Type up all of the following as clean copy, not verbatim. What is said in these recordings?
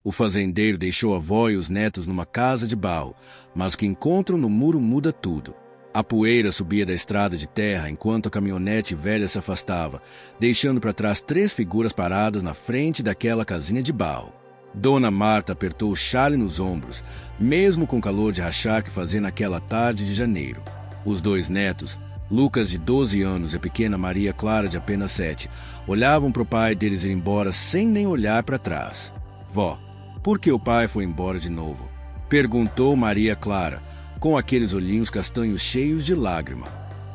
O fazendeiro deixou a avó e os netos numa casa de barro, mas o que encontram no muro muda tudo. A poeira subia da estrada de terra enquanto a caminhonete velha se afastava, deixando para trás 3 figuras paradas na frente daquela casinha de barro. Dona Marta apertou o chale nos ombros, mesmo com o calor de rachar que fazia naquela tarde de janeiro. Os 2 netos, Lucas de 12 anos e a pequena Maria Clara de apenas 7, olhavam para o pai deles ir embora sem nem olhar para trás. Vó, por que o pai foi embora de novo? Perguntou Maria Clara, com aqueles olhinhos castanhos cheios de lágrima.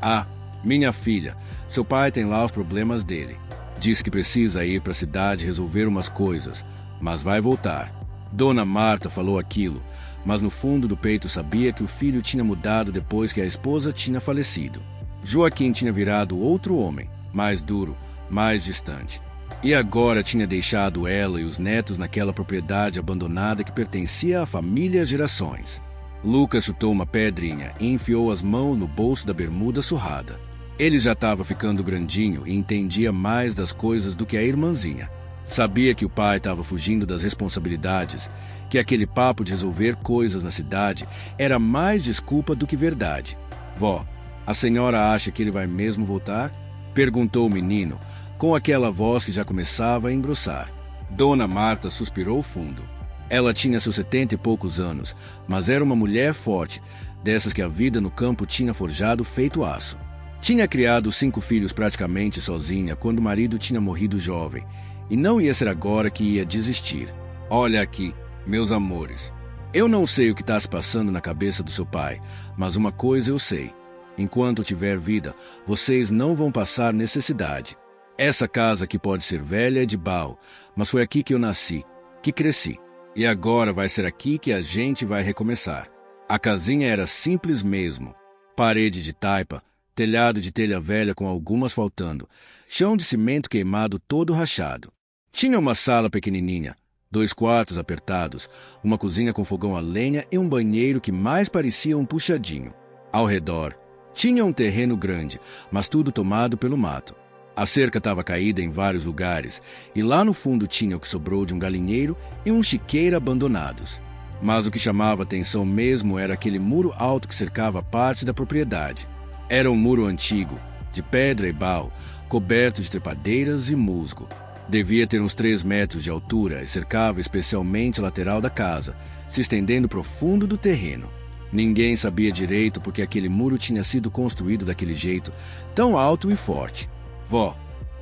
Ah, minha filha, seu pai tem lá os problemas dele. Diz que precisa ir para a cidade resolver umas coisas, mas vai voltar. Dona Marta falou aquilo, mas no fundo do peito sabia que o filho tinha mudado depois que a esposa tinha falecido. Joaquim tinha virado outro homem, mais duro, mais distante. E agora tinha deixado ela e os netos naquela propriedade abandonada que pertencia à família há gerações. Lucas chutou uma pedrinha e enfiou as mãos no bolso da bermuda surrada. Ele já estava ficando grandinho e entendia mais das coisas do que a irmãzinha. Sabia que o pai estava fugindo das responsabilidades, que aquele papo de resolver coisas na cidade era mais desculpa do que verdade. Vó, a senhora acha que ele vai mesmo voltar? Perguntou o menino, com aquela voz que já começava a engrossar. Dona Marta suspirou fundo. Ela tinha seus 70 e poucos anos, mas era uma mulher forte, dessas que a vida no campo tinha forjado feito aço. Tinha criado 5 filhos praticamente sozinha quando o marido tinha morrido jovem, e não ia ser agora que ia desistir. Olha aqui, meus amores. Eu não sei o que está se passando na cabeça do seu pai, mas uma coisa eu sei. Enquanto tiver vida, vocês não vão passar necessidade. Essa casa aqui pode ser velha e de barro, mas foi aqui que eu nasci, que cresci. E agora vai ser aqui que a gente vai recomeçar. A casinha era simples mesmo. Parede de taipa, telhado de telha velha com algumas faltando, chão de cimento queimado todo rachado. Tinha uma sala pequenininha, 2 quartos apertados, uma cozinha com fogão a lenha e um banheiro que mais parecia um puxadinho. Ao redor, tinha um terreno grande, mas tudo tomado pelo mato. A cerca estava caída em vários lugares, e lá no fundo tinha o que sobrou de um galinheiro e um chiqueiro abandonados. Mas o que chamava atenção mesmo era aquele muro alto que cercava parte da propriedade. Era um muro antigo, de pedra e barro, coberto de trepadeiras e musgo. Devia ter uns 3 metros de altura e cercava especialmente a lateral da casa, se estendendo para o fundo do terreno. Ninguém sabia direito porque aquele muro tinha sido construído daquele jeito, tão alto e forte. Vó,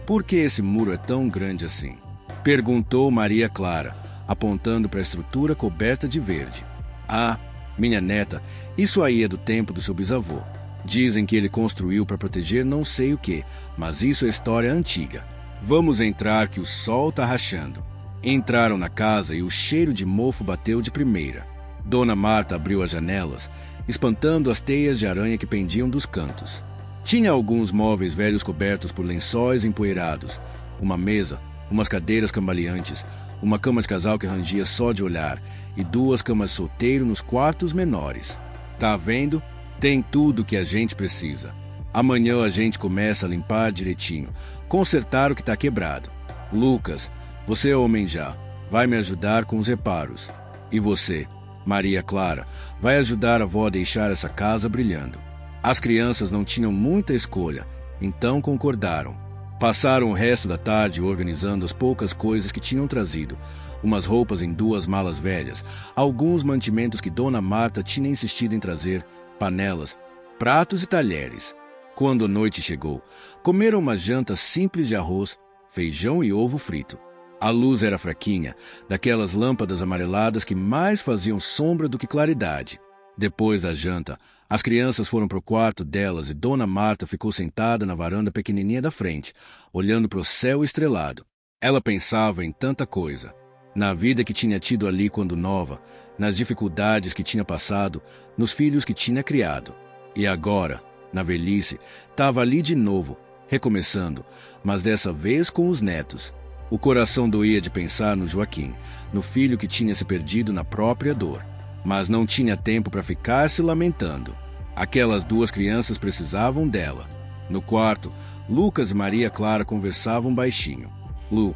por que esse muro é tão grande assim? Perguntou Maria Clara, apontando para a estrutura coberta de verde. Ah, minha neta, isso aí é do tempo do seu bisavô. Dizem que ele construiu para proteger não sei o que, mas isso é história antiga. Vamos entrar que o sol está rachando. Entraram na casa e o cheiro de mofo bateu de primeira. Dona Marta abriu as janelas, espantando as teias de aranha que pendiam dos cantos. Tinha alguns móveis velhos cobertos por lençóis empoeirados, uma mesa, umas cadeiras cambaleantes, uma cama de casal que rangia só de olhar e 2 camas de solteiro nos quartos menores. Tá vendo? Tem tudo o que a gente precisa. Amanhã a gente começa a limpar direitinho, consertar o que está quebrado. Lucas, você é homem já, vai me ajudar com os reparos. E você, Maria Clara, vai ajudar a avó a deixar essa casa brilhando. As crianças não tinham muita escolha, então concordaram. Passaram o resto da tarde organizando as poucas coisas que tinham trazido. Umas roupas em 2 malas velhas, alguns mantimentos que Dona Marta tinha insistido em trazer, panelas, pratos e talheres. Quando a noite chegou, comeram uma janta simples de arroz, feijão e ovo frito. A luz era fraquinha, daquelas lâmpadas amareladas que mais faziam sombra do que claridade. Depois da janta, as crianças foram para o quarto delas e Dona Marta ficou sentada na varanda pequenininha da frente, olhando para o céu estrelado. Ela pensava em tanta coisa. Na vida que tinha tido ali quando nova, nas dificuldades que tinha passado, nos filhos que tinha criado. E agora, na velhice, estava ali de novo, recomeçando, mas dessa vez com os netos. O coração doía de pensar no Joaquim, no filho que tinha se perdido na própria dor. Mas não tinha tempo para ficar se lamentando. Aquelas 2 crianças precisavam dela. No quarto, Lucas e Maria Clara conversavam baixinho. Lu,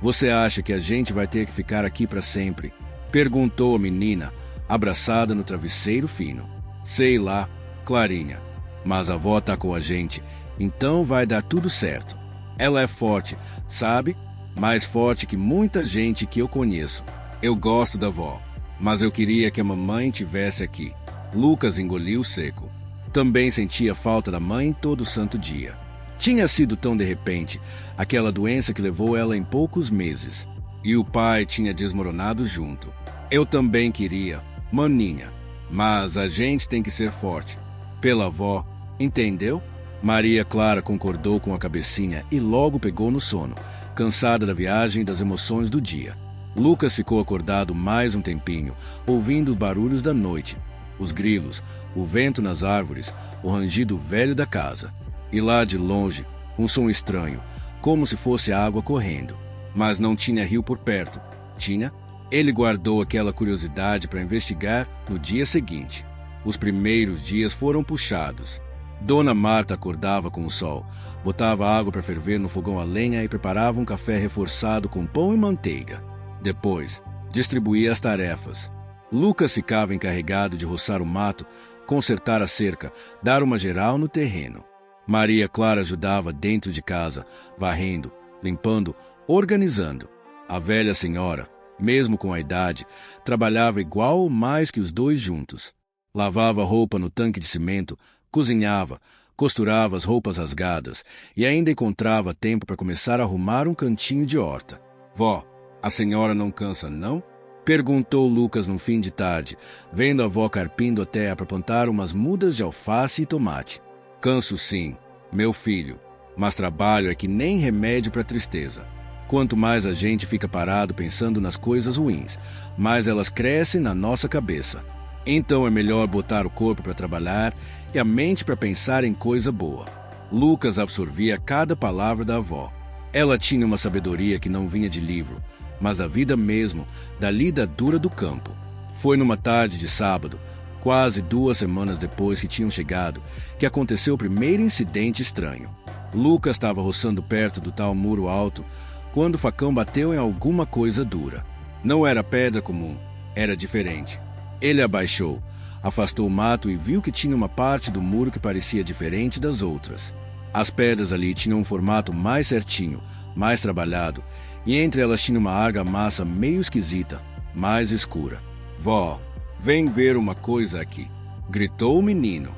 Você acha que a gente vai ter que ficar aqui para sempre? Perguntou a menina, abraçada no travesseiro fino. Sei lá, Clarinha, mas a avó tá com a gente, então vai dar tudo certo. Ela é forte, sabe? Mais forte que muita gente que eu conheço. Eu gosto da avó, mas eu queria que a mamãe tivesse aqui. Lucas engoliu seco. Também sentia falta da mãe todo santo dia. Tinha sido tão de repente, aquela doença que levou ela em poucos meses. E o pai tinha desmoronado junto. Eu também queria, maninha, mas a gente tem que ser forte. Pela avó, entendeu? Maria Clara concordou com a cabecinha e logo pegou no sono, cansada da viagem e das emoções do dia. Lucas ficou acordado mais um tempinho, ouvindo os barulhos da noite, os grilos, o vento nas árvores, o rangido velho da casa. E lá de longe, um som estranho, como se fosse água correndo. Mas não tinha rio por perto. Tinha? Ele guardou aquela curiosidade para investigar no dia seguinte. Os primeiros dias foram puxados. Dona Marta acordava com o sol, botava água para ferver no fogão a lenha e preparava um café reforçado com pão e manteiga. Depois, distribuía as tarefas. Lucas ficava encarregado de roçar o mato, consertar a cerca, dar uma geral no terreno. Maria Clara ajudava dentro de casa, varrendo, limpando, organizando. A velha senhora, mesmo com a idade, trabalhava igual ou mais que os dois juntos. Lavava roupa no tanque de cimento, cozinhava, costurava as roupas rasgadas e ainda encontrava tempo para começar a arrumar um cantinho de horta. Vó, a senhora não cansa, não? Perguntou Lucas no fim de tarde, vendo a avó carpindo a terra para plantar umas mudas de alface e tomate. Canso sim, meu filho, mas trabalho é que nem remédio para tristeza. Quanto mais a gente fica parado pensando nas coisas ruins, mais elas crescem na nossa cabeça. Então é melhor botar o corpo para trabalhar e a mente para pensar em coisa boa. Lucas absorvia cada palavra da avó. Ela tinha uma sabedoria que não vinha de livro, mas a vida mesmo, da lida dura do campo. Foi numa tarde de sábado, quase 2 semanas depois que tinham chegado, que aconteceu o primeiro incidente estranho. Lucas estava roçando perto do tal muro alto, quando o facão bateu em alguma coisa dura. Não era pedra comum, era diferente. Ele abaixou, afastou o mato e viu que tinha uma parte do muro que parecia diferente das outras. As pedras ali tinham um formato mais certinho, mais trabalhado, e entre elas tinha uma argamassa meio esquisita, mais escura. Vó, vem ver uma coisa aqui, gritou o menino.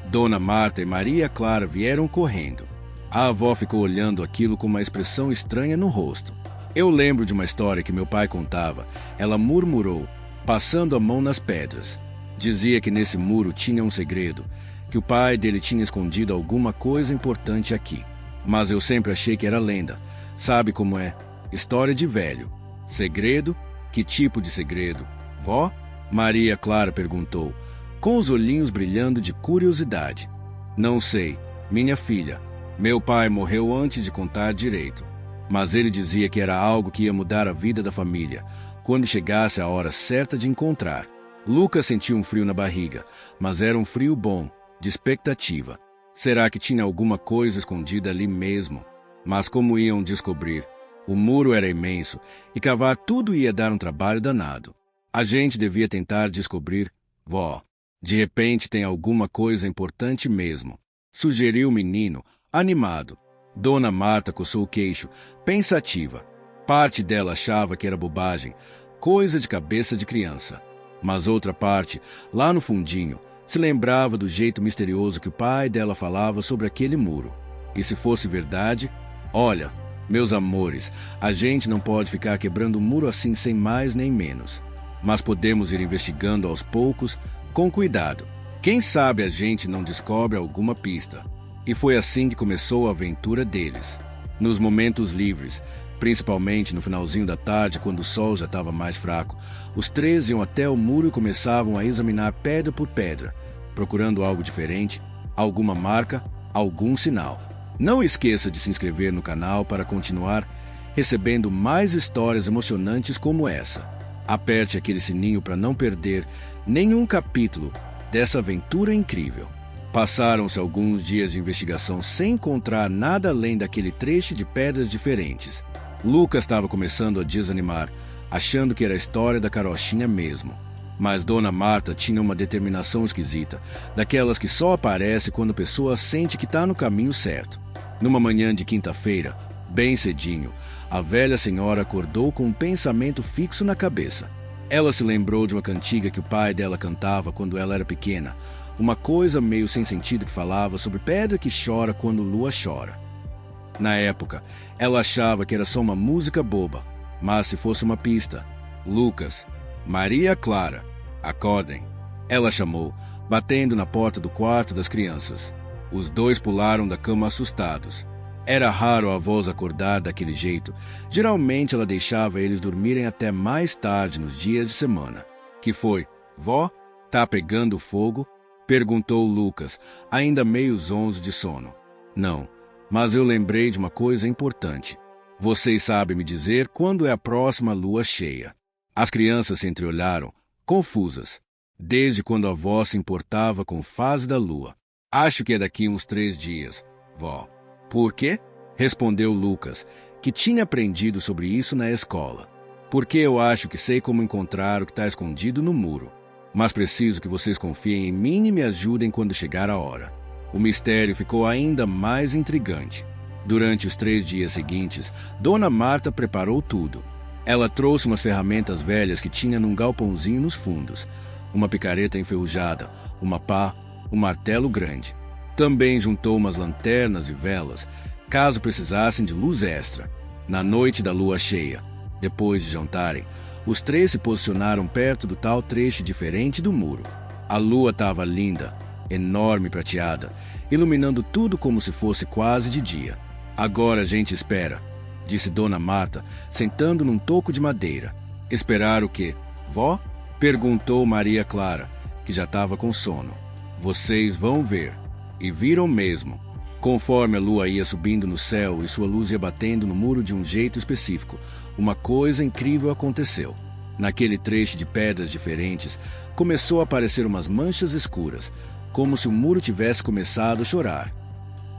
Dona Marta e Maria Clara vieram correndo. A avó ficou olhando aquilo com uma expressão estranha no rosto. Eu lembro de uma história que meu pai contava. Ela murmurou, passando a mão nas pedras. Dizia que nesse muro tinha um segredo, que o pai dele tinha escondido alguma coisa importante aqui. Mas eu sempre achei que era lenda. Sabe como é? História de velho. Segredo? Que tipo de segredo? Vó? Maria Clara perguntou, com os olhinhos brilhando de curiosidade. Não sei, minha filha. Meu pai morreu antes de contar direito. Mas ele dizia que era algo que ia mudar a vida da família, quando chegasse a hora certa de encontrar. Lucas sentiu um frio na barriga, mas era um frio bom, de expectativa. Será que tinha alguma coisa escondida ali mesmo? Mas como iam descobrir? O muro era imenso, e cavar tudo ia dar um trabalho danado. A gente devia tentar descobrir. Vó, de repente tem alguma coisa importante mesmo, sugeriu o menino, animado. Dona Marta coçou o queixo, pensativa. Parte dela achava que era bobagem, coisa de cabeça de criança. Mas outra parte, lá no fundinho, se lembrava do jeito misterioso que o pai dela falava sobre aquele muro. E se fosse verdade, olha, meus amores, a gente não pode ficar quebrando o muro assim sem mais nem menos. Mas podemos ir investigando aos poucos, com cuidado. Quem sabe a gente não descobre alguma pista. E foi assim que começou a aventura deles. Nos momentos livres, principalmente no finalzinho da tarde, quando o sol já estava mais fraco, os 3 iam até o muro e começavam a examinar pedra por pedra, procurando algo diferente, alguma marca, algum sinal. Não esqueça de se inscrever no canal para continuar recebendo mais histórias emocionantes como essa. Aperte aquele sininho para não perder nenhum capítulo dessa aventura incrível. Passaram-se alguns dias de investigação sem encontrar nada além daquele trecho de pedras diferentes. Lucas estava começando a desanimar, achando que era a história da carochinha mesmo. Mas Dona Marta tinha uma determinação esquisita, daquelas que só aparece quando a pessoa sente que está no caminho certo. Numa manhã de quinta-feira, bem cedinho, a velha senhora acordou com um pensamento fixo na cabeça. Ela se lembrou de uma cantiga que o pai dela cantava quando ela era pequena, uma coisa meio sem sentido que falava sobre pedra que chora quando lua chora. Na época, ela achava que era só uma música boba, mas se fosse uma pista. Lucas, Maria Clara, acordem. Ela chamou, batendo na porta do quarto das crianças. Os dois pularam da cama assustados. Era raro a avó acordar daquele jeito. Geralmente ela deixava eles dormirem até mais tarde nos dias de semana. Que foi? Vó, tá pegando fogo? Perguntou Lucas, ainda meio zonzo de sono. Não, mas eu lembrei de uma coisa importante. Vocês sabem me dizer quando é a próxima lua cheia? As crianças se entreolharam, confusas, desde quando a avó se importava com a fase da lua. Acho que é daqui uns 3 dias, vó. Por quê? Respondeu Lucas, que tinha aprendido sobre isso na escola. Porque eu acho que sei como encontrar o que está escondido no muro. Mas preciso que vocês confiem em mim e me ajudem quando chegar a hora. O mistério ficou ainda mais intrigante. Durante os 3 dias seguintes, Dona Marta preparou tudo. Ela trouxe umas ferramentas velhas que tinha num galpãozinho nos fundos. Uma picareta enferrujada, uma pá, um martelo grande. Também juntou umas lanternas e velas, caso precisassem de luz extra. Na noite da lua cheia, depois de jantarem, os 3 se posicionaram perto do tal trecho diferente do muro. A lua estava linda, enorme e prateada, iluminando tudo como se fosse quase de dia. Agora a gente espera, disse Dona Marta, sentando num toco de madeira. Esperar o quê, vó? Perguntou Maria Clara, que já estava com sono. Vocês vão ver. E viram mesmo. Conforme a lua ia subindo no céu e sua luz ia batendo no muro de um jeito específico, uma coisa incrível aconteceu. Naquele trecho de pedras diferentes, começou a aparecer umas manchas escuras, como se o muro tivesse começado a chorar.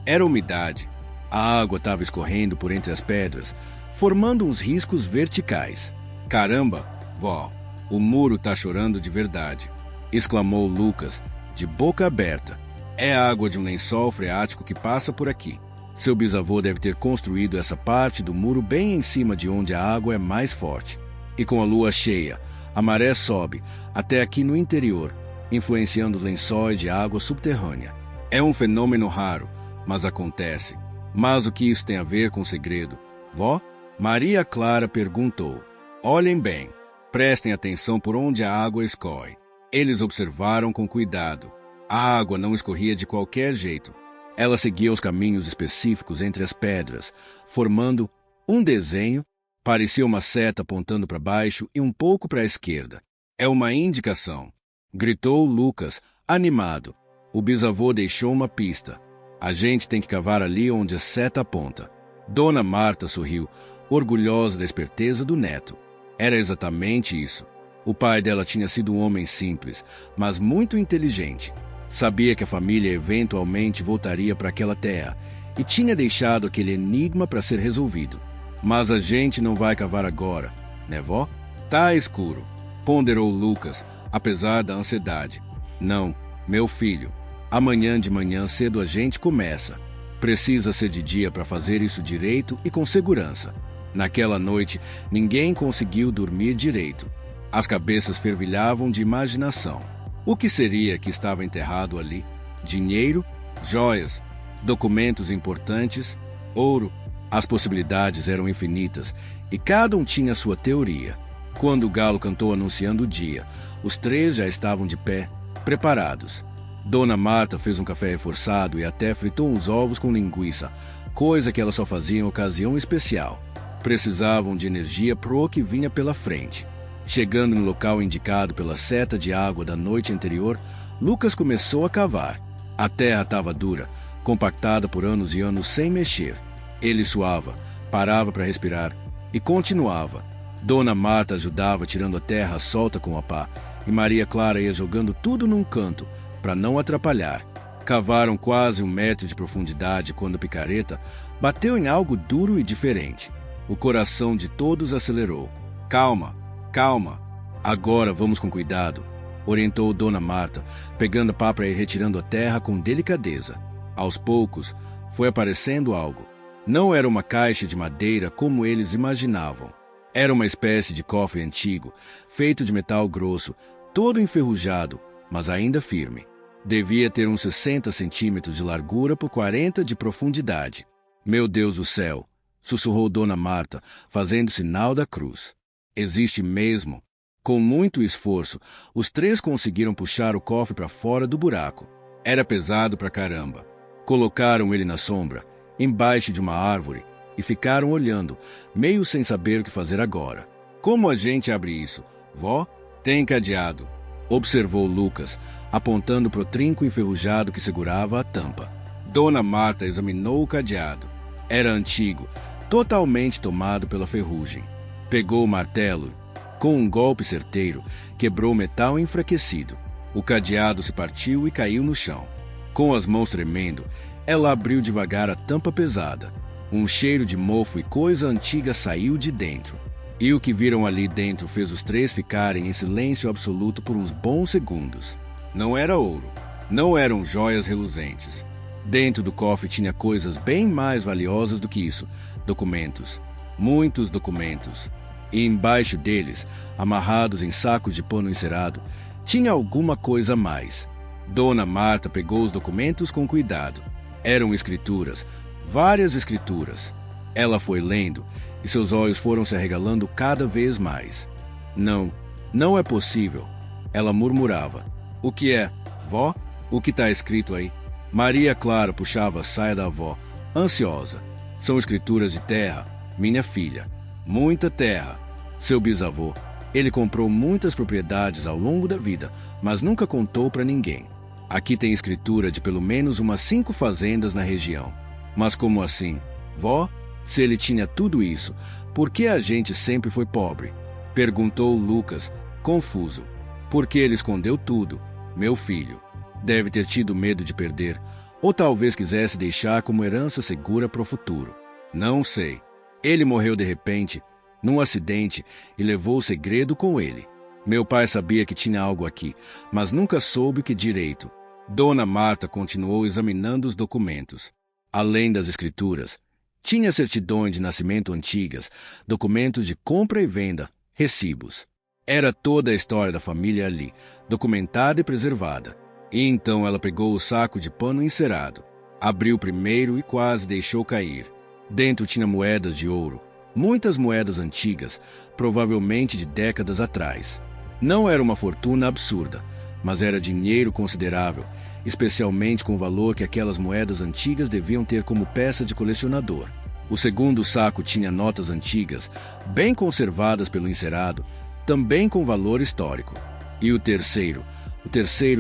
Era umidade. A água estava escorrendo por entre as pedras, formando uns riscos verticais. Caramba, vó, o muro está chorando de verdade, exclamou Lucas, de boca aberta. É a água de um lençol freático que passa por aqui. Seu bisavô deve ter construído essa parte do muro bem em cima de onde a água é mais forte. E com a lua cheia, a maré sobe até aqui no interior, influenciando os lençóis de água subterrânea. É um fenômeno raro, mas acontece. Mas o que isso tem a ver com o segredo? Vó? Maria Clara perguntou. Olhem bem, prestem atenção por onde a água escorre. Eles observaram com cuidado. A água não escorria de qualquer jeito. Ela seguia os caminhos específicos entre as pedras, formando um desenho. Parecia uma seta apontando para baixo e um pouco para a esquerda. É uma indicação, gritou Lucas, animado. O bisavô deixou uma pista. A gente tem que cavar ali onde a seta aponta. Dona Marta sorriu, orgulhosa da esperteza do neto. Era exatamente isso. O pai dela tinha sido um homem simples, mas muito inteligente. Sabia que a família eventualmente voltaria para aquela terra e tinha deixado aquele enigma para ser resolvido. Mas a gente não vai cavar agora, né, vó? Tá escuro, ponderou Lucas, apesar da ansiedade. Não, meu filho, amanhã de manhã cedo a gente começa. Precisa ser de dia para fazer isso direito e com segurança. Naquela noite, ninguém conseguiu dormir direito. As cabeças fervilhavam de imaginação. O que seria que estava enterrado ali? Dinheiro? Joias? Documentos importantes? Ouro? As possibilidades eram infinitas e cada um tinha sua teoria. Quando o galo cantou anunciando o dia, os 3 já estavam de pé, preparados. Dona Marta fez um café reforçado e até fritou uns ovos com linguiça, coisa que ela só fazia em ocasião especial. Precisavam de energia pro que vinha pela frente. Chegando no local indicado pela seta de água da noite anterior, Lucas começou a cavar. A terra estava dura, compactada por anos e anos sem mexer. Ele suava, parava para respirar e continuava. Dona Marta ajudava tirando a terra solta com a pá e Maria Clara ia jogando tudo num canto para não atrapalhar. Cavaram quase 1 metro de profundidade quando a picareta bateu em algo duro e diferente. O coração de todos acelerou. Calma, calma. Agora vamos com cuidado, orientou Dona Marta, pegando a pá para ir retirando a terra com delicadeza. Aos poucos, foi aparecendo algo. Não era uma caixa de madeira como eles imaginavam. Era uma espécie de cofre antigo, feito de metal grosso, todo enferrujado, mas ainda firme. Devia ter uns 60 centímetros de largura por 40 de profundidade. Meu Deus do céu! Sussurrou Dona Marta, fazendo sinal da cruz. Existe mesmo. Com muito esforço, os três conseguiram puxar o cofre para fora do buraco. Era pesado pra caramba. Colocaram ele na sombra, embaixo de uma árvore, e ficaram olhando, meio sem saber o que fazer agora. Como a gente abre isso? Vó, tem cadeado, observou Lucas, apontando pro trinco enferrujado que segurava a tampa. Dona Marta examinou o cadeado. Era antigo, totalmente tomado pela ferrugem. Pegou o martelo. Com um golpe certeiro, quebrou o metal enfraquecido. O cadeado se partiu e caiu no chão. Com as mãos tremendo, ela abriu devagar a tampa pesada. Um cheiro de mofo e coisa antiga saiu de dentro. E o que viram ali dentro fez os três ficarem em silêncio absoluto por uns bons segundos. Não era ouro. Não eram joias reluzentes. Dentro do cofre tinha coisas bem mais valiosas do que isso. Documentos. Muitos documentos. E embaixo deles, amarrados em sacos de pano encerado, tinha alguma coisa a mais. Dona Marta pegou os documentos com cuidado. Eram escrituras, várias escrituras. Ela foi lendo, e seus olhos foram se arregalando cada vez mais. Não, não é possível. Ela murmurava. O que é, vó? O que está escrito aí? Maria Clara puxava a saia da avó, ansiosa. São escrituras de terra, minha filha. Muita terra. Seu bisavô. Ele comprou muitas propriedades ao longo da vida, mas nunca contou para ninguém. Aqui tem escritura de pelo menos umas 5 fazendas na região. Mas como assim? Vó, se ele tinha tudo isso, por que a gente sempre foi pobre? Perguntou Lucas, confuso. Porque ele escondeu tudo, meu filho. Deve ter tido medo de perder, ou talvez quisesse deixar como herança segura para o futuro. Não sei. Ele morreu de repente, num acidente, e levou o segredo com ele. Meu pai sabia que tinha algo aqui, mas nunca soube o que direito. Dona Marta continuou examinando os documentos. Além das escrituras, tinha certidões de nascimento antigas, documentos de compra e venda, recibos. Era toda a história da família ali, documentada e preservada. E então ela pegou o saco de pano encerado, abriu primeiro e quase deixou cair. Dentro tinha moedas de ouro, muitas moedas antigas, provavelmente de décadas atrás. Não era uma fortuna absurda, mas era dinheiro considerável, especialmente com o valor que aquelas moedas antigas deviam ter como peça de colecionador. O segundo saco tinha notas antigas, bem conservadas pelo encerado, também com valor histórico. E o terceiro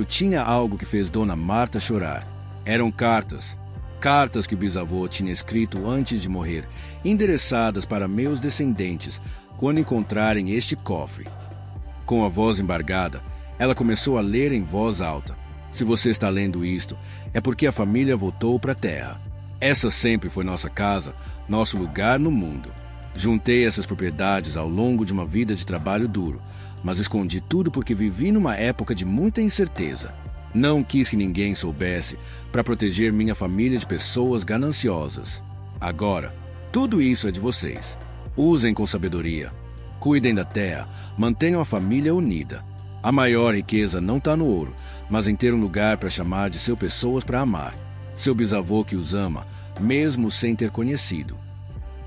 tinha algo que fez Dona Marta chorar. Eram cartas. Cartas que o bisavô tinha escrito antes de morrer, endereçadas para meus descendentes, quando encontrarem este cofre. Com a voz embargada, ela começou a ler em voz alta. Se você está lendo isto, é porque a família voltou para a terra. Essa sempre foi nossa casa, nosso lugar no mundo. Juntei essas propriedades ao longo de uma vida de trabalho duro, mas escondi tudo porque vivi numa época de muita incerteza. Não quis que ninguém soubesse, para proteger minha família de pessoas gananciosas. Agora, tudo isso é de vocês. Usem com sabedoria. Cuidem da terra, mantenham a família unida. A maior riqueza não está no ouro, mas em ter um lugar para chamar de seu pessoas para amar. Seu bisavô que os ama, mesmo sem ter conhecido.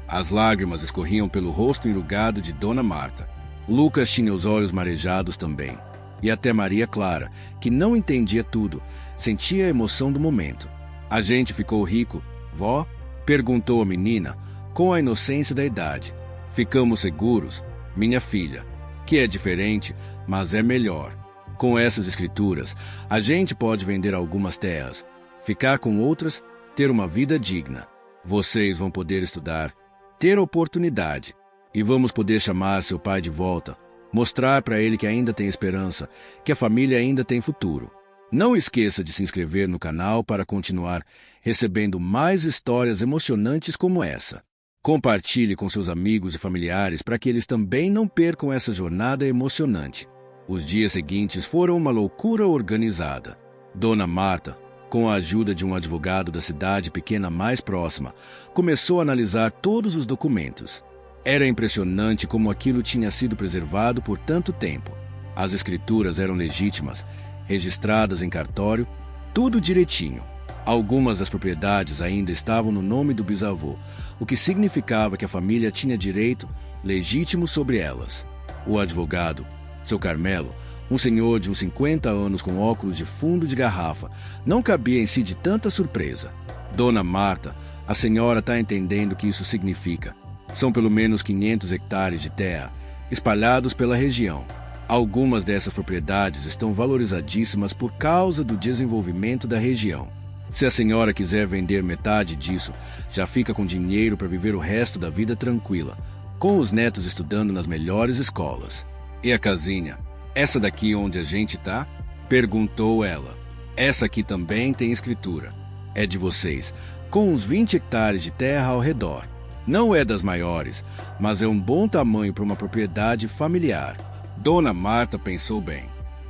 As lágrimas escorriam pelo rosto enrugado de Dona Marta. Lucas tinha os olhos marejados também. E até Maria Clara, que não entendia tudo, sentia a emoção do momento. A gente ficou rico, vó? Perguntou a menina, com a inocência da idade. Ficamos seguros, minha filha, que é diferente, mas é melhor. Com essas escrituras, a gente pode vender algumas terras, ficar com outras, ter uma vida digna. Vocês vão poder estudar, ter oportunidade, e vamos poder chamar seu pai de volta, mostrar para ele que ainda tem esperança, que a família ainda tem futuro. Não esqueça de se inscrever no canal para continuar recebendo mais histórias emocionantes como essa. Compartilhe com seus amigos e familiares para que eles também não percam essa jornada emocionante. Os dias seguintes foram uma loucura organizada. Dona Marta, com a ajuda de um advogado da cidade pequena mais próxima, começou a analisar todos os documentos. Era impressionante como aquilo tinha sido preservado por tanto tempo. As escrituras eram legítimas, registradas em cartório, tudo direitinho. Algumas das propriedades ainda estavam no nome do bisavô, o que significava que a família tinha direito legítimo sobre elas. O advogado, seu Carmelo, um senhor de uns 50 anos com óculos de fundo de garrafa, não cabia em si de tanta surpresa. Dona Marta, a senhora está entendendo o que isso significa. São pelo menos 500 hectares de terra, espalhados pela região. Algumas dessas propriedades estão valorizadíssimas por causa do desenvolvimento da região. Se a senhora quiser vender metade disso, já fica com dinheiro para viver o resto da vida tranquila, com os netos estudando nas melhores escolas. E a casinha? Essa daqui onde a gente tá? Perguntou ela. Essa aqui também tem escritura. É de vocês, com uns 20 hectares de terra ao redor. Não é das maiores, mas é um bom tamanho para uma propriedade familiar. Dona Marta pensou bem.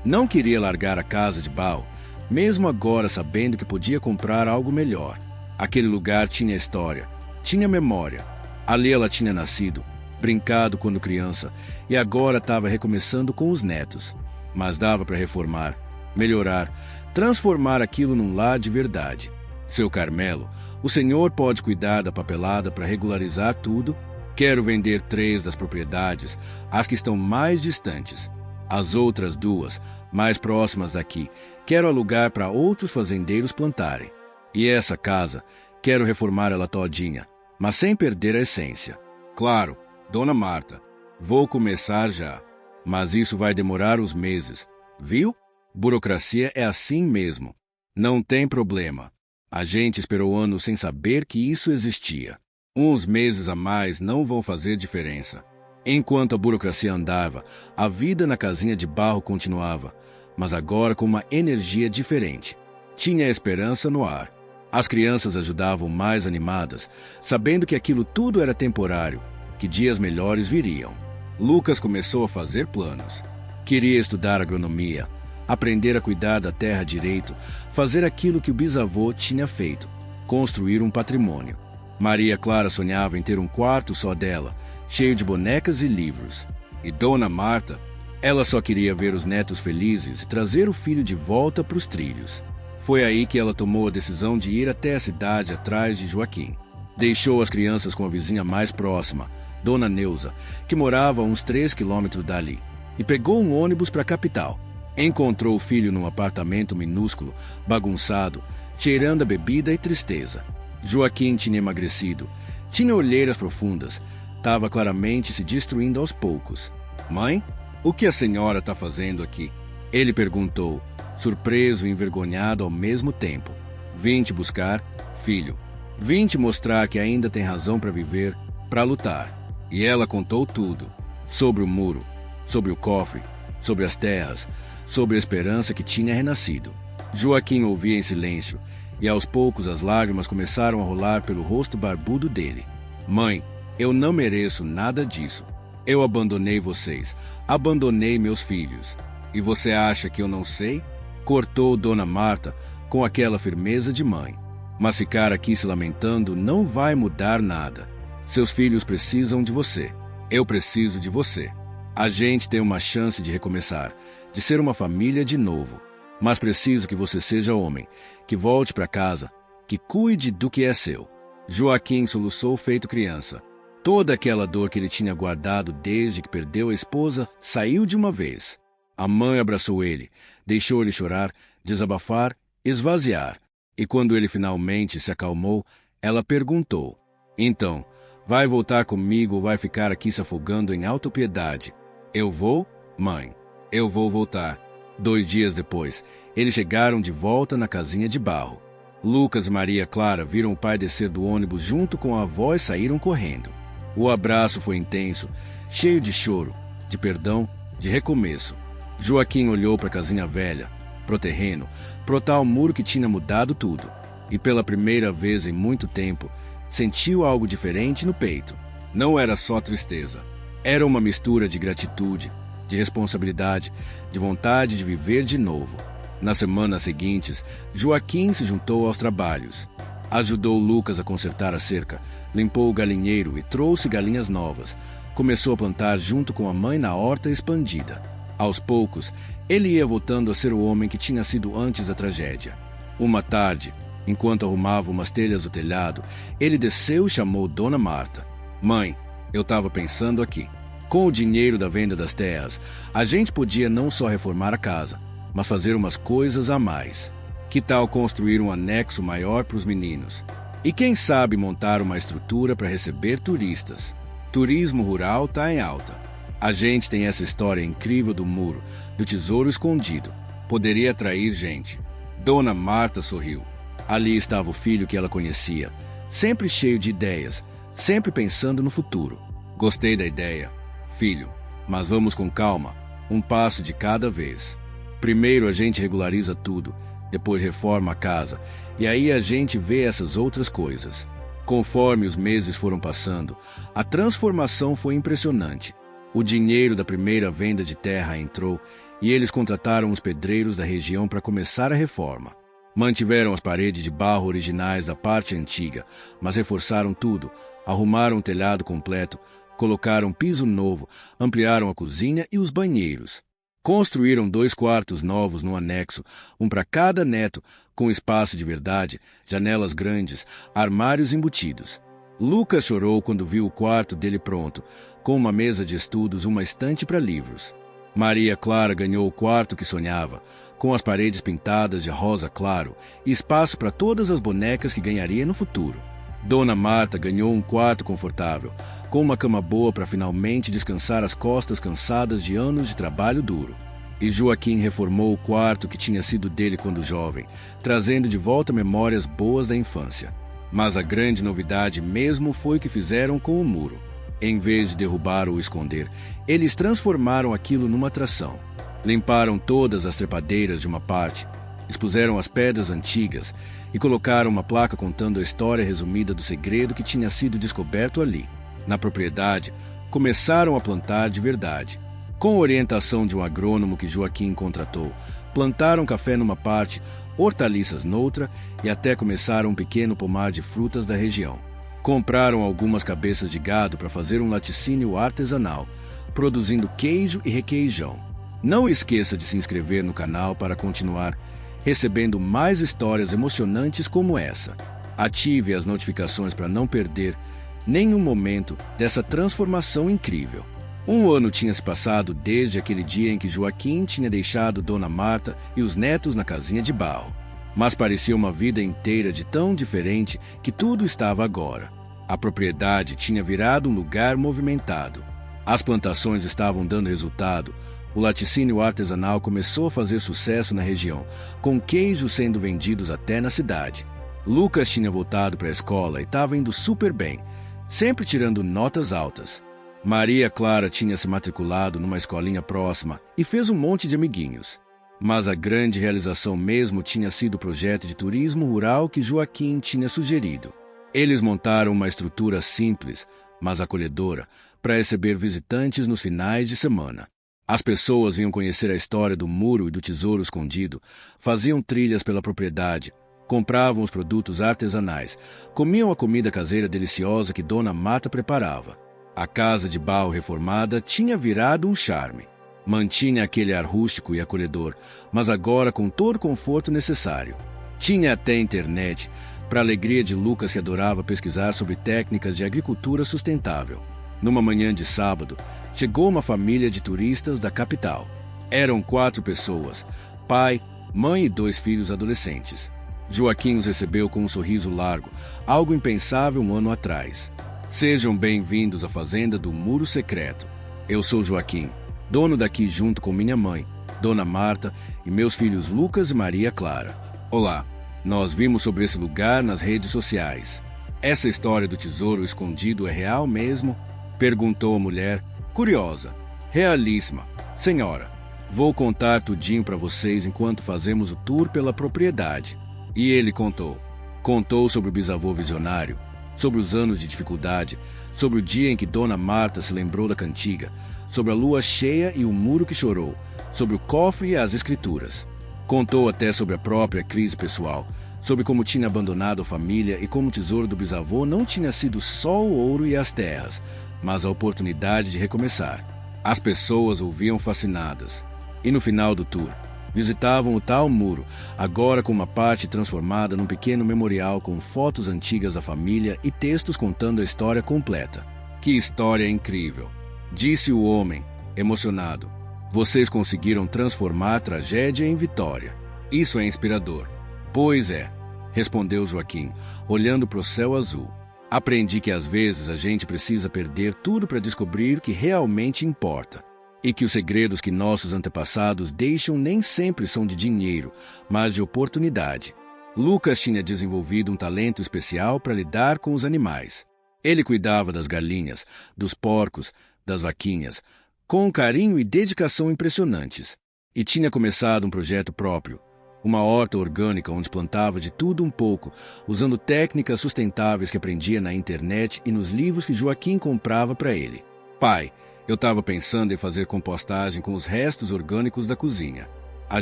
Não queria largar a casa de Baal, mesmo agora sabendo que podia comprar algo melhor. Aquele lugar tinha história, tinha memória. Ali ela tinha nascido, brincado quando criança, e agora estava recomeçando com os netos. Mas dava para reformar, melhorar, transformar aquilo num lar de verdade. Seu Carmelo, o senhor pode cuidar da papelada para regularizar tudo? Quero vender 3 das propriedades, as que estão mais distantes. As outras 2, mais próximas daqui, quero alugar para outros fazendeiros plantarem. E essa casa, quero reformar ela todinha, mas sem perder a essência. Claro, Dona Marta, vou começar já, mas isso vai demorar uns meses, viu? Burocracia é assim mesmo. Não tem problema. A gente esperou anos sem saber que isso existia. Uns meses a mais não vão fazer diferença. Enquanto a burocracia andava, a vida na casinha de barro continuava, mas agora com uma energia diferente. Tinha esperança no ar. As crianças ajudavam mais animadas, sabendo que aquilo tudo era temporário, que dias melhores viriam. Lucas começou a fazer planos. Queria estudar agronomia, aprender a cuidar da terra direito, fazer aquilo que o bisavô tinha feito, construir um patrimônio. Maria Clara sonhava em ter um quarto só dela, cheio de bonecas e livros. E Dona Marta, ela só queria ver os netos felizes e trazer o filho de volta para os trilhos. Foi aí que ela tomou a decisão de ir até a cidade atrás de Joaquim. Deixou as crianças com a vizinha mais próxima, Dona Neuza, que morava a uns 3 quilômetros dali, e pegou um ônibus para a capital. Encontrou o filho num apartamento minúsculo, bagunçado, cheirando a bebida e tristeza. Joaquim tinha emagrecido, tinha olheiras profundas, estava claramente se destruindo aos poucos. Mãe, o que a senhora está fazendo aqui? Ele perguntou, surpreso e envergonhado ao mesmo tempo. Vim te buscar, filho. Vim te mostrar que ainda tem razão para viver, para lutar. E ela contou tudo, sobre o muro, sobre o cofre, sobre as terras, sobre a esperança que tinha renascido. Joaquim ouvia em silêncio, e aos poucos as lágrimas começaram a rolar pelo rosto barbudo dele. Mãe, eu não mereço nada disso. Eu abandonei vocês, abandonei meus filhos. E você acha que eu não sei? Cortou Dona Marta com aquela firmeza de mãe. Mas ficar aqui se lamentando não vai mudar nada. Seus filhos precisam de você. Eu preciso de você. A gente tem uma chance de recomeçar, de ser uma família de novo. Mas preciso que você seja homem, que volte para casa, que cuide do que é seu. Joaquim soluçou feito criança. Toda aquela dor que ele tinha guardado desde que perdeu a esposa saiu de uma vez. A mãe abraçou ele, deixou ele chorar, desabafar, esvaziar. E quando ele finalmente se acalmou, ela perguntou, então, vai voltar comigo ou vai ficar aqui se afogando em autopiedade? Eu vou, mãe, eu vou voltar. 2 dias depois, eles chegaram de volta na casinha de barro. Lucas e Maria Clara viram o pai descer do ônibus junto com a avó e saíram correndo. O abraço foi intenso, cheio de choro, de perdão, de recomeço. Joaquim olhou para a casinha velha, pro terreno, pro tal muro que tinha mudado tudo. E pela primeira vez em muito tempo, sentiu algo diferente no peito. Não era só tristeza. Era uma mistura de gratitude, de responsabilidade, de vontade de viver de novo. Nas semanas seguintes, Joaquim se juntou aos trabalhos. Ajudou Lucas a consertar a cerca, limpou o galinheiro e trouxe galinhas novas. Começou a plantar junto com a mãe na horta expandida. Aos poucos, ele ia voltando a ser o homem que tinha sido antes da tragédia. Uma tarde, enquanto arrumava umas telhas do telhado, ele desceu e chamou Dona Marta. Mãe, eu estava pensando aqui. Com o dinheiro da venda das terras, a gente podia não só reformar a casa, mas fazer umas coisas a mais. Que tal construir um anexo maior para os meninos? E quem sabe montar uma estrutura para receber turistas? Turismo rural está em alta. A gente tem essa história incrível do muro, do tesouro escondido. Poderia atrair gente. Dona Marta sorriu. Ali estava o filho que ela conhecia, sempre cheio de ideias, sempre pensando no futuro. Gostei da ideia, filho, mas vamos com calma, um passo de cada vez. Primeiro a gente regulariza tudo, depois reforma a casa, e aí a gente vê essas outras coisas. Conforme os meses foram passando, a transformação foi impressionante. O dinheiro da primeira venda de terra entrou e eles contrataram os pedreiros da região para começar a reforma. Mantiveram as paredes de barro originais da parte antiga, mas reforçaram tudo, arrumaram o telhado completo, colocaram piso novo, ampliaram a cozinha e os banheiros. Construíram 2 quartos novos no anexo, um para cada neto, com espaço de verdade, janelas grandes, armários embutidos. Lucas chorou quando viu o quarto dele pronto, com uma mesa de estudos e uma estante para livros. Maria Clara ganhou o quarto que sonhava, com as paredes pintadas de rosa claro e espaço para todas as bonecas que ganharia no futuro. Dona Marta ganhou um quarto confortável, com uma cama boa para finalmente descansar as costas cansadas de anos de trabalho duro. E Joaquim reformou o quarto que tinha sido dele quando jovem, trazendo de volta memórias boas da infância. Mas a grande novidade mesmo foi o que fizeram com o muro. Em vez de derrubar ou esconder, eles transformaram aquilo numa atração. Limparam todas as trepadeiras de uma parte, expuseram as pedras antigas e colocaram uma placa contando a história resumida do segredo que tinha sido descoberto ali. Na propriedade, começaram a plantar de verdade. Com a orientação de um agrônomo que Joaquim contratou, plantaram café numa parte, hortaliças noutra e até começaram um pequeno pomar de frutas da região. Compraram algumas cabeças de gado para fazer um laticínio artesanal, produzindo queijo e requeijão. Não esqueça de se inscrever no canal para continuar recebendo mais histórias emocionantes como essa. Ative as notificações para não perder nenhum momento dessa transformação incrível. 1 ano tinha se passado desde aquele dia em que Joaquim tinha deixado Dona Marta e os netos na casinha de barro. Mas parecia uma vida inteira de tão diferente que tudo estava agora. A propriedade tinha virado um lugar movimentado. As plantações estavam dando resultado. O laticínio artesanal começou a fazer sucesso na região, com queijos sendo vendidos até na cidade. Lucas tinha voltado para a escola e estava indo super bem, sempre tirando notas altas. Maria Clara tinha se matriculado numa escolinha próxima e fez um monte de amiguinhos. Mas a grande realização mesmo tinha sido o projeto de turismo rural que Joaquim tinha sugerido. Eles montaram uma estrutura simples, mas acolhedora, para receber visitantes nos finais de semana. As pessoas vinham conhecer a história do muro e do tesouro escondido, faziam trilhas pela propriedade, compravam os produtos artesanais, comiam a comida caseira deliciosa que Dona Marta preparava. A casa de barro reformada tinha virado um charme. Mantinha aquele ar rústico e acolhedor, mas agora com todo o conforto necessário. Tinha até internet, para a alegria de Lucas que adorava pesquisar sobre técnicas de agricultura sustentável. Numa manhã de sábado, chegou uma família de turistas da capital. Eram 4 pessoas, pai, mãe e 2 filhos adolescentes. Joaquim os recebeu com um sorriso largo, algo impensável 1 ano atrás. Sejam bem-vindos à fazenda do Muro Secreto. Eu sou Joaquim, dono daqui junto com minha mãe, Dona Marta, e meus filhos Lucas e Maria Clara. Olá, nós vimos sobre esse lugar nas redes sociais. Essa história do tesouro escondido é real mesmo? Perguntou a mulher, curiosa. Realíssima. Senhora, vou contar tudinho para vocês enquanto fazemos o tour pela propriedade. E ele contou. Contou sobre o bisavô visionário, sobre os anos de dificuldade, sobre o dia em que Dona Marta se lembrou da cantiga, sobre a lua cheia e o muro que chorou, sobre o cofre e as escrituras. Contou até sobre a própria crise pessoal, sobre como tinha abandonado a família e como o tesouro do bisavô não tinha sido só o ouro e as terras, mas a oportunidade de recomeçar. As pessoas ouviam fascinadas. E no final do tour, visitavam o tal muro, agora com uma parte transformada num pequeno memorial com fotos antigas da família e textos contando a história completa. Que história incrível! Disse o homem, emocionado. Vocês conseguiram transformar a tragédia em vitória. Isso é inspirador. Pois é, respondeu Joaquim, olhando para o céu azul. Aprendi que às vezes a gente precisa perder tudo para descobrir o que realmente importa. E que os segredos que nossos antepassados deixam nem sempre são de dinheiro, mas de oportunidade. Lucas tinha desenvolvido um talento especial para lidar com os animais. Ele cuidava das galinhas, dos porcos, das vaquinhas, com um carinho e dedicação impressionantes. E tinha começado um projeto próprio, uma horta orgânica onde plantava de tudo um pouco, usando técnicas sustentáveis que aprendia na internet e nos livros que Joaquim comprava para ele. Pai, eu estava pensando em fazer compostagem com os restos orgânicos da cozinha. A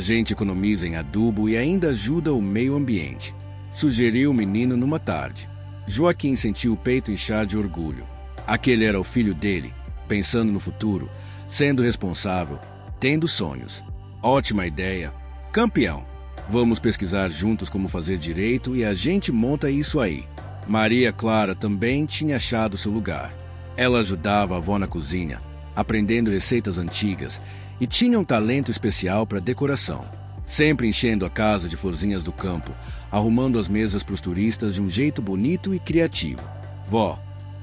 gente economiza em adubo e ainda ajuda o meio ambiente, sugeriu o menino numa tarde. Joaquim sentiu o peito inchar de orgulho. Aquele era o filho dele, pensando no futuro, sendo responsável, tendo sonhos. Ótima ideia. Campeão! Vamos pesquisar juntos como fazer direito e a gente monta isso aí. Maria Clara também tinha achado seu lugar. Ela ajudava a avó na cozinha, aprendendo receitas antigas, e tinha um talento especial para decoração, sempre enchendo a casa de florzinhas do campo, arrumando as mesas para os turistas de um jeito bonito e criativo. Vó,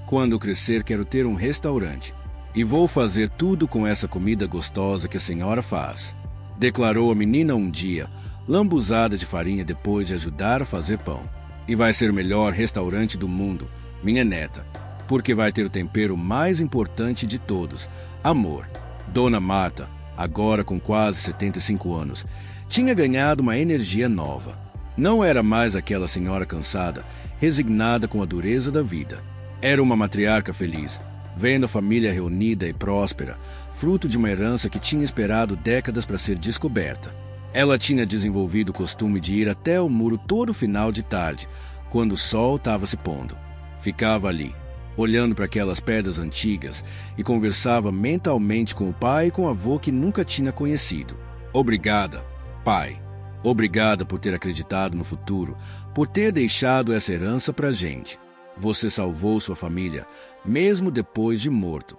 quando crescer quero ter um restaurante, e vou fazer tudo com essa comida gostosa que a senhora faz, declarou a menina um dia, lambuzada de farinha depois de ajudar a fazer pão. E vai ser o melhor restaurante do mundo, minha neta, porque vai ter o tempero mais importante de todos, amor. Dona Marta, agora com quase 75 anos, tinha ganhado uma energia nova. Não era mais aquela senhora cansada, resignada com a dureza da vida. Era uma matriarca feliz, vendo a família reunida e próspera, fruto de uma herança que tinha esperado décadas para ser descoberta. Ela tinha desenvolvido o costume de ir até o muro todo final de tarde, quando o sol estava se pondo. Ficava ali, olhando para aquelas pedras antigas, e conversava mentalmente com o pai e com o avô que nunca tinha conhecido. Obrigada, pai. Obrigada por ter acreditado no futuro, por ter deixado essa herança para a gente. Você salvou sua família, mesmo depois de morto.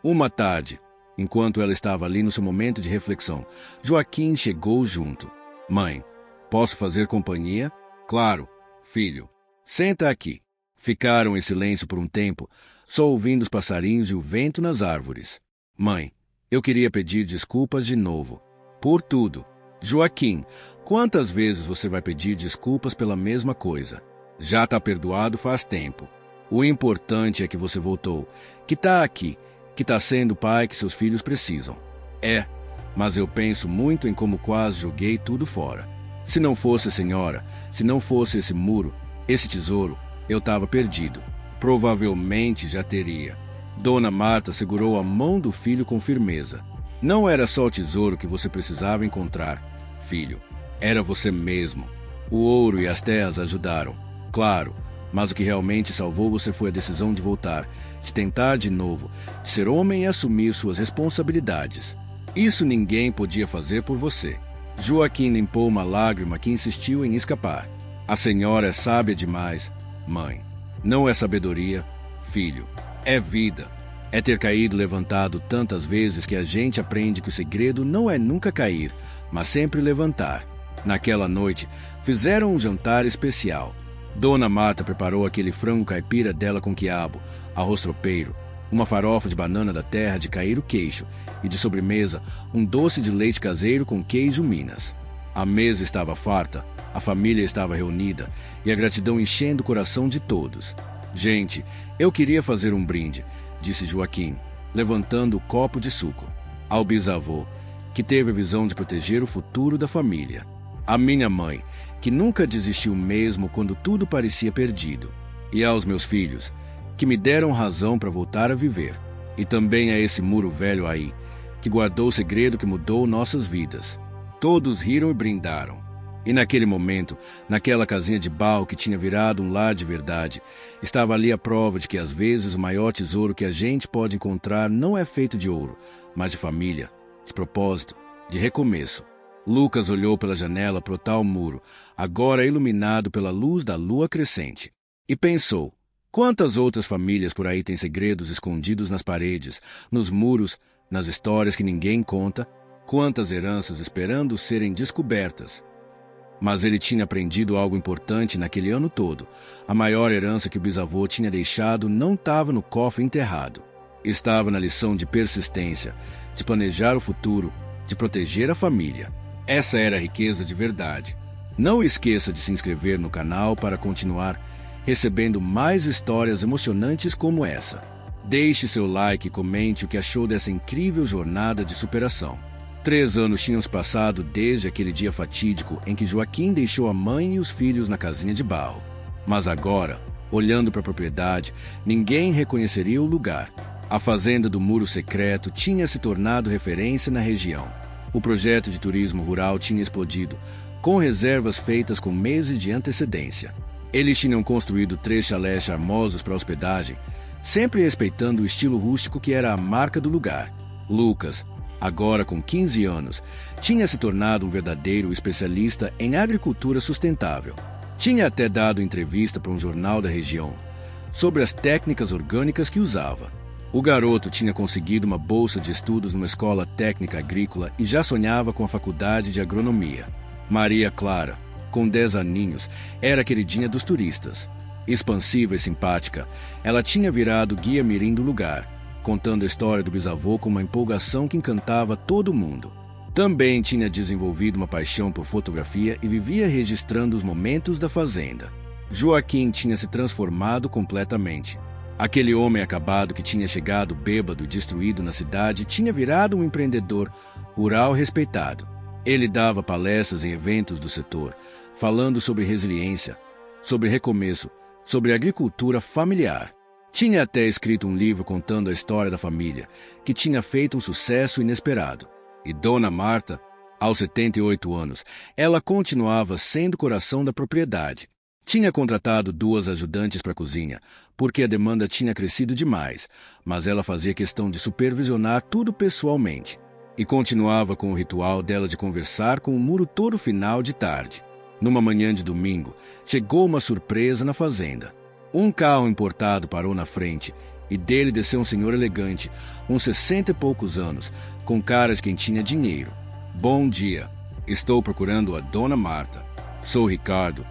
Uma tarde, enquanto ela estava ali no seu momento de reflexão, Joaquim chegou junto. Mãe, posso fazer companhia? Claro, filho. Senta aqui. Ficaram em silêncio por um tempo, só ouvindo os passarinhos e o vento nas árvores. Mãe, eu queria pedir desculpas de novo. Por tudo. Joaquim, quantas vezes você vai pedir desculpas pela mesma coisa? Já está perdoado faz tempo. O importante é que você voltou, que está aqui, que está sendo o pai que seus filhos precisam. É, mas eu penso muito em como quase joguei tudo fora. Se não fosse a senhora, se não fosse esse muro, esse tesouro, eu estava perdido. Provavelmente já teria. Dona Marta segurou a mão do filho com firmeza. Não era só o tesouro que você precisava encontrar, filho. Era você mesmo. O ouro e as terras ajudaram, claro, mas o que realmente salvou você foi a decisão de voltar, de tentar de novo, de ser homem e assumir suas responsabilidades. Isso ninguém podia fazer por você. Joaquim limpou uma lágrima que insistiu em escapar. A senhora é sábia demais, mãe. Não é sabedoria, filho. É vida. É ter caído e levantado tantas vezes que a gente aprende que o segredo não é nunca cair, mas sempre levantar. Naquela noite, fizeram um jantar especial. Dona Marta preparou aquele frango caipira dela com quiabo, arroz tropeiro, uma farofa de banana da terra de cair o queixo e, de sobremesa, um doce de leite caseiro com queijo Minas. A mesa estava farta, a família estava reunida e a gratidão enchendo o coração de todos. Gente, eu queria fazer um brinde, disse Joaquim, levantando o copo de suco, ao bisavô, que teve a visão de proteger o futuro da família. A minha mãe, que nunca desistiu mesmo quando tudo parecia perdido. e aos meus filhos, que me deram razão para voltar a viver, e também a esse muro velho aí, que guardou o segredo que mudou nossas vidas. Todos riram e brindaram. E naquele momento, naquela casinha de barro que tinha virado um lar de verdade, estava ali a prova de que às vezes o maior tesouro que a gente pode encontrar não é feito de ouro, mas de família, de propósito, de recomeço. Lucas olhou pela janela para o tal muro, agora iluminado pela luz da lua crescente, e pensou: quantas outras famílias por aí têm segredos escondidos nas paredes, nos muros, nas histórias que ninguém conta, quantas heranças esperando serem descobertas. Mas ele tinha aprendido algo importante naquele ano todo. A maior herança que o bisavô tinha deixado não estava no cofre enterrado. Estava na lição de persistência, de planejar o futuro, de proteger a família. Essa era a riqueza de verdade. Não esqueça de se inscrever no canal para continuar recebendo mais histórias emocionantes como essa. Deixe seu like e comente o que achou dessa incrível jornada de superação. 3 anos tinham se passado desde aquele dia fatídico em que Joaquim deixou a mãe e os filhos na casinha de barro. Mas agora, olhando para a propriedade, ninguém reconheceria o lugar. A fazenda do Muro Secreto tinha se tornado referência na região. O projeto de turismo rural tinha explodido, com reservas feitas com meses de antecedência. Eles tinham construído 3 chalés charmosos para hospedagem, sempre respeitando o estilo rústico que era a marca do lugar. Lucas, agora com 15 anos, tinha se tornado um verdadeiro especialista em agricultura sustentável. Tinha até dado entrevista para um jornal da região sobre as técnicas orgânicas que usava. O garoto tinha conseguido uma bolsa de estudos numa escola técnica agrícola e já sonhava com a faculdade de agronomia. Maria Clara, com 10 aninhos, era a queridinha dos turistas. Expansiva e simpática, ela tinha virado guia mirim do lugar, contando a história do bisavô com uma empolgação que encantava todo mundo. Também tinha desenvolvido uma paixão por fotografia e vivia registrando os momentos da fazenda. Joaquim tinha se transformado completamente. Aquele homem acabado que tinha chegado bêbado e destruído na cidade tinha virado um empreendedor rural respeitado. Ele dava palestras em eventos do setor, falando sobre resiliência, sobre recomeço, sobre agricultura familiar. Tinha até escrito um livro contando a história da família, que tinha feito um sucesso inesperado. E Dona Marta, aos 78 anos, ela continuava sendo o coração da propriedade. Tinha contratado 2 ajudantes para a cozinha, porque a demanda tinha crescido demais, mas ela fazia questão de supervisionar tudo pessoalmente. E continuava com o ritual dela de conversar com o muro todo final de tarde. Numa manhã de domingo, chegou uma surpresa na fazenda. Um carro importado parou na frente e dele desceu um senhor elegante, uns 60 e poucos anos, com cara de quem tinha dinheiro. Bom dia, estou procurando a Dona Marta. Sou Ricardo,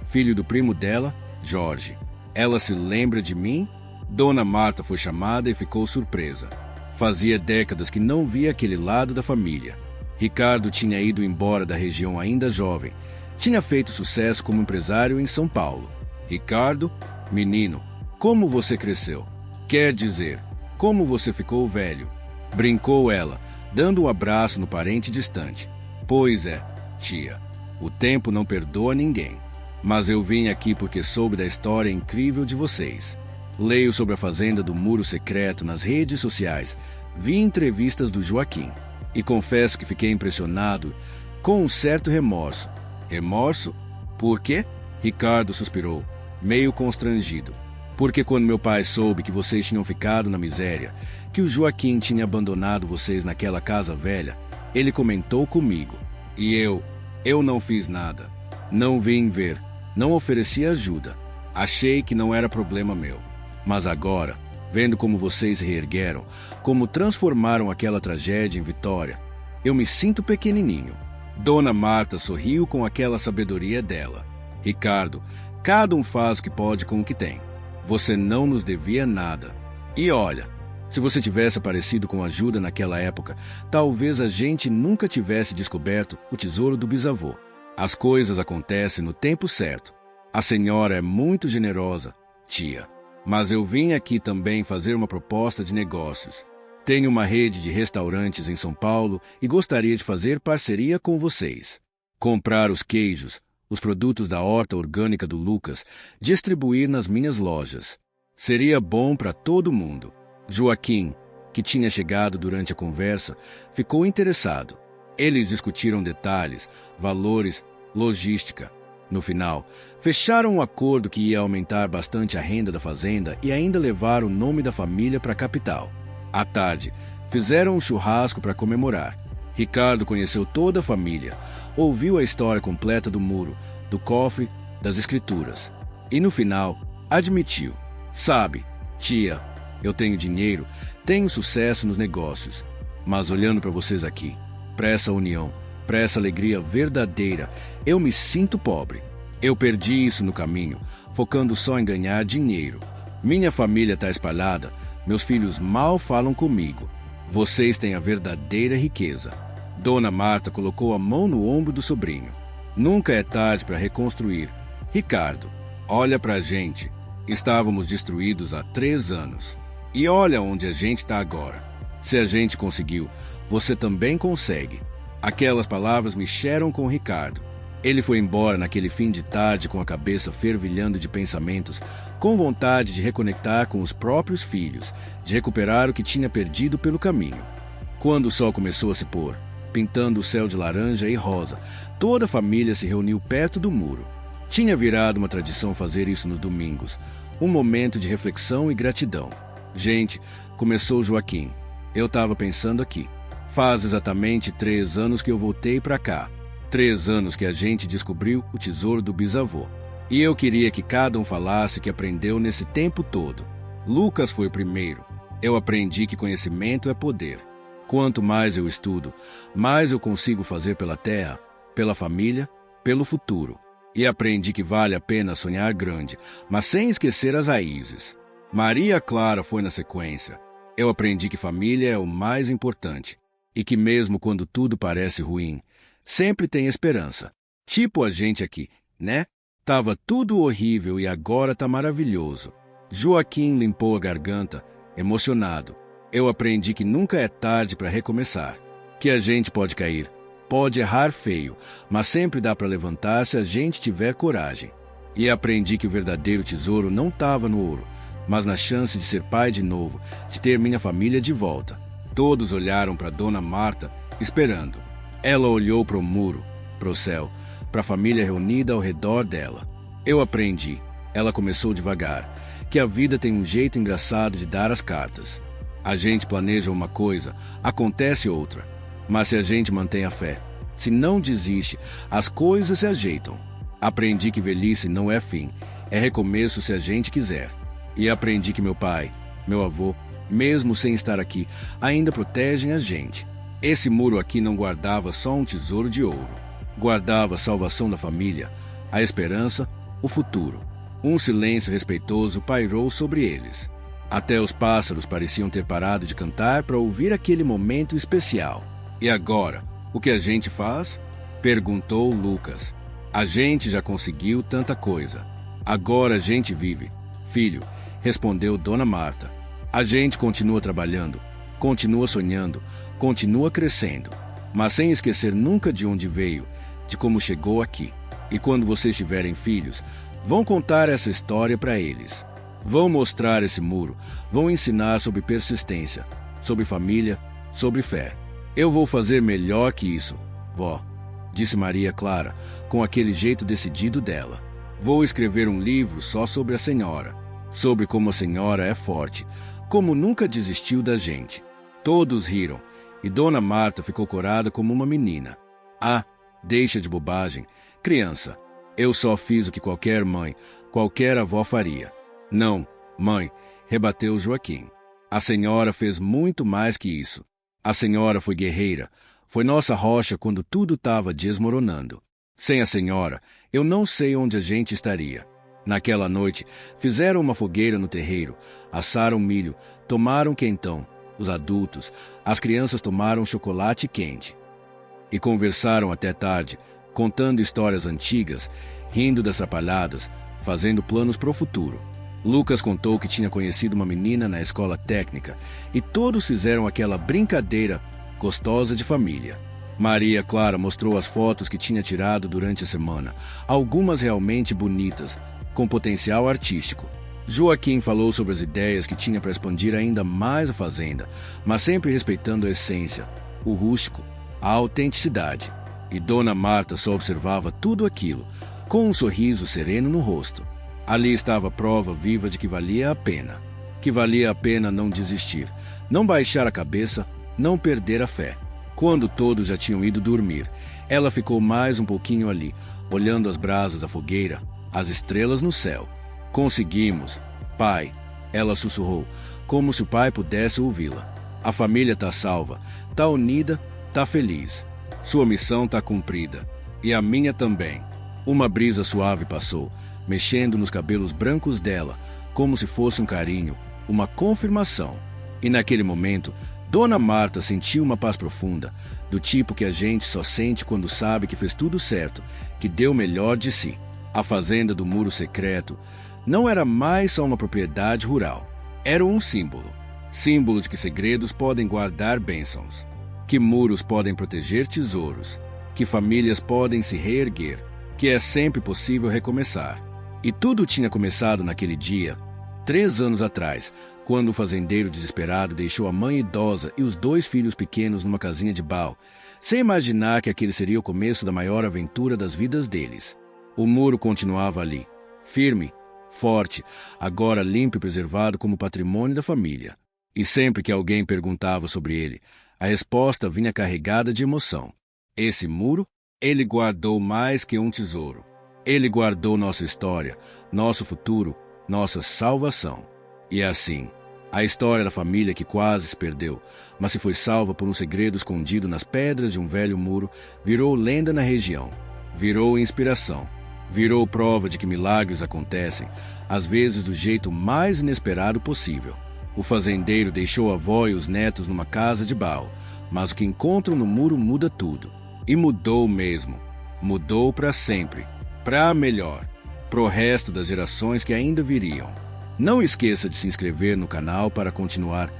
filho do primo dela, Jorge. Ela se lembra de mim? Dona Marta foi chamada e ficou surpresa. Fazia décadas que não via aquele lado da família. Ricardo tinha ido embora da região ainda jovem. Tinha feito sucesso como empresário em São Paulo. Ricardo, menino, como você cresceu? Quer dizer, como você ficou velho? Brincou ela, dando um abraço no parente distante. Pois é, tia, o tempo não perdoa ninguém. Mas eu vim aqui porque soube da história incrível de vocês. Leio sobre a fazenda do Muro Secreto nas redes sociais, vi entrevistas do Joaquim e confesso que fiquei impressionado com um certo remorso. Remorso? Por quê? Ricardo suspirou, meio constrangido. Porque quando meu pai soube que vocês tinham ficado na miséria, que o Joaquim tinha abandonado vocês naquela casa velha, ele comentou comigo. E eu não fiz nada. Não vim ver, não ofereci ajuda. Achei que não era problema meu. Mas agora, vendo como vocês se reergueram, como transformaram aquela tragédia em vitória, eu me sinto pequenininho. Dona Marta sorriu com aquela sabedoria dela. Ricardo, cada um faz o que pode com o que tem. Você não nos devia nada. E olha, se você tivesse aparecido com ajuda naquela época, talvez a gente nunca tivesse descoberto o tesouro do bisavô. As coisas acontecem no tempo certo. A senhora é muito generosa, tia. Mas eu vim aqui também fazer uma proposta de negócios. Tenho uma rede de restaurantes em São Paulo e gostaria de fazer parceria com vocês. Comprar os queijos, os produtos da horta orgânica do Lucas, distribuir nas minhas lojas. Seria bom para todo mundo. Joaquim, que tinha chegado durante a conversa, ficou interessado. Eles discutiram detalhes, valores, logística. No final, fecharam um acordo que ia aumentar bastante a renda da fazenda e ainda levar o nome da família para a capital. À tarde, fizeram um churrasco para comemorar. Ricardo conheceu toda a família, ouviu a história completa do muro, do cofre, das escrituras. E no final, admitiu: sabe, tia, eu tenho dinheiro, tenho sucesso nos negócios, mas olhando para vocês aqui, para essa união, para essa alegria verdadeira, eu me sinto pobre. Eu perdi isso no caminho, focando só em ganhar dinheiro. Minha família está espalhada, meus filhos mal falam comigo. Vocês têm a verdadeira riqueza. Dona Marta colocou a mão no ombro do sobrinho. Nunca é tarde para reconstruir. Ricardo, olha para a gente. Estávamos destruídos há 3 anos. E olha onde a gente está agora. Se a gente conseguiu, você também consegue. Aquelas palavras mexeram com Ricardo. Ele foi embora naquele fim de tarde com a cabeça fervilhando de pensamentos, com vontade de reconectar com os próprios filhos, de recuperar o que tinha perdido pelo caminho. Quando o sol começou a se pôr, pintando o céu de laranja e rosa, toda a família se reuniu perto do muro. Tinha virado uma tradição fazer isso nos domingos, um momento de reflexão e gratidão. Gente, começou Joaquim. Eu estava pensando aqui. Faz exatamente 3 anos que eu voltei para cá. 3 anos que a gente descobriu o tesouro do bisavô. E eu queria que cada um falasse que aprendeu nesse tempo todo. Lucas foi o primeiro. Eu aprendi que conhecimento é poder. Quanto mais eu estudo, mais eu consigo fazer pela terra, pela família, pelo futuro. E aprendi que vale a pena sonhar grande, mas sem esquecer as raízes. Maria Clara foi na sequência. Eu aprendi que família é o mais importante. E que mesmo quando tudo parece ruim, sempre tem esperança. Tipo a gente aqui, né? Tava tudo horrível e agora tá maravilhoso. Joaquim limpou a garganta, emocionado. Eu aprendi que nunca é tarde para recomeçar. Que a gente pode cair, pode errar feio, mas sempre dá para levantar se a gente tiver coragem. E aprendi que o verdadeiro tesouro não estava no ouro, mas na chance de ser pai de novo, de ter minha família de volta. Todos olharam para Dona Marta, esperando. Ela olhou para o muro, para o céu, para a família reunida ao redor dela. Eu aprendi, ela começou devagar, que a vida tem um jeito engraçado de dar as cartas. A gente planeja uma coisa, acontece outra. Mas se a gente mantém a fé, se não desiste, as coisas se ajeitam. Aprendi que velhice não é fim, é recomeço se a gente quiser. E aprendi que meu pai, meu avô, mesmo sem estar aqui, ainda protegem a gente. Esse muro aqui não guardava só um tesouro de ouro. Guardava a salvação da família, a esperança, o futuro. Um silêncio respeitoso pairou sobre eles. Até os pássaros pareciam ter parado de cantar para ouvir aquele momento especial. E agora, o que a gente faz? Perguntou Lucas. A gente já conseguiu tanta coisa. Agora a gente vive. Filho, respondeu Dona Marta. A gente continua trabalhando, continua sonhando, continua crescendo, mas sem esquecer nunca de onde veio, de como chegou aqui. E quando vocês tiverem filhos, vão contar essa história para eles. Vão mostrar esse muro, vão ensinar sobre persistência, sobre família, sobre fé. Eu vou fazer melhor que isso, vó, disse Maria Clara, com aquele jeito decidido dela. Vou escrever um livro só sobre a senhora, sobre como a senhora é forte, como nunca desistiu da gente. Todos riram, e Dona Marta ficou corada como uma menina. Ah, deixa de bobagem. Criança, eu só fiz o que qualquer mãe, qualquer avó faria. Não, mãe, rebateu Joaquim. A senhora fez muito mais que isso. A senhora foi guerreira, foi nossa rocha quando tudo estava desmoronando. Sem a senhora, eu não sei onde a gente estaria. Naquela noite, fizeram uma fogueira no terreiro, assaram milho, tomaram quentão. Os adultos, as crianças tomaram chocolate quente. E conversaram até tarde, contando histórias antigas, rindo das trapalhadas, fazendo planos para o futuro. Lucas contou que tinha conhecido uma menina na escola técnica e todos fizeram aquela brincadeira gostosa de família. Maria Clara mostrou as fotos que tinha tirado durante a semana, algumas realmente bonitas, com potencial artístico. Joaquim falou sobre as ideias que tinha para expandir ainda mais a fazenda, mas sempre respeitando a essência, o rústico, a autenticidade. E Dona Marta só observava tudo aquilo, com um sorriso sereno no rosto. Ali estava a prova viva de que valia a pena. Que valia a pena não desistir, não baixar a cabeça, não perder a fé. Quando todos já tinham ido dormir, ela ficou mais um pouquinho ali, olhando as brasas da fogueira, as estrelas no céu. Conseguimos, pai, ela sussurrou, como se o pai pudesse ouvi-la. A família tá salva, tá unida, tá feliz. Sua missão tá cumprida. E a minha também. Uma brisa suave passou, mexendo nos cabelos brancos dela, como se fosse um carinho, uma confirmação. E naquele momento, Dona Marta sentiu uma paz profunda, do tipo que a gente só sente quando sabe que fez tudo certo, que deu o melhor de si. A fazenda do Muro Secreto não era mais só uma propriedade rural. Era um símbolo. Símbolo de que segredos podem guardar bênçãos, que muros podem proteger tesouros, que famílias podem se reerguer, que é sempre possível recomeçar. E tudo tinha começado naquele dia, 3 anos atrás, quando o fazendeiro desesperado deixou a mãe idosa e os 2 filhos pequenos numa casinha de pau, sem imaginar que aquele seria o começo da maior aventura das vidas deles. O muro continuava ali, firme, forte, agora limpo e preservado como patrimônio da família. E sempre que alguém perguntava sobre ele, a resposta vinha carregada de emoção. Esse muro, ele guardou mais que um tesouro. Ele guardou nossa história, nosso futuro, nossa salvação. E assim, a história da família que quase se perdeu, mas se foi salva por um segredo escondido nas pedras de um velho muro, virou lenda na região, virou inspiração, virou prova de que milagres acontecem, às vezes do jeito mais inesperado possível. O fazendeiro deixou a avó e os netos numa casa de pau, mas o que encontram no muro muda tudo. E mudou mesmo. Mudou para sempre. Para melhor. Pro resto das gerações que ainda viriam. Não esqueça de se inscrever no canal para continuar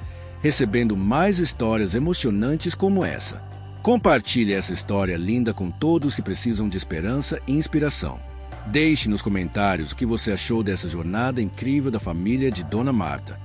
recebendo mais histórias emocionantes como essa. Compartilhe essa história linda com todos que precisam de esperança e inspiração. Deixe nos comentários o que você achou dessa jornada incrível da família de Dona Marta.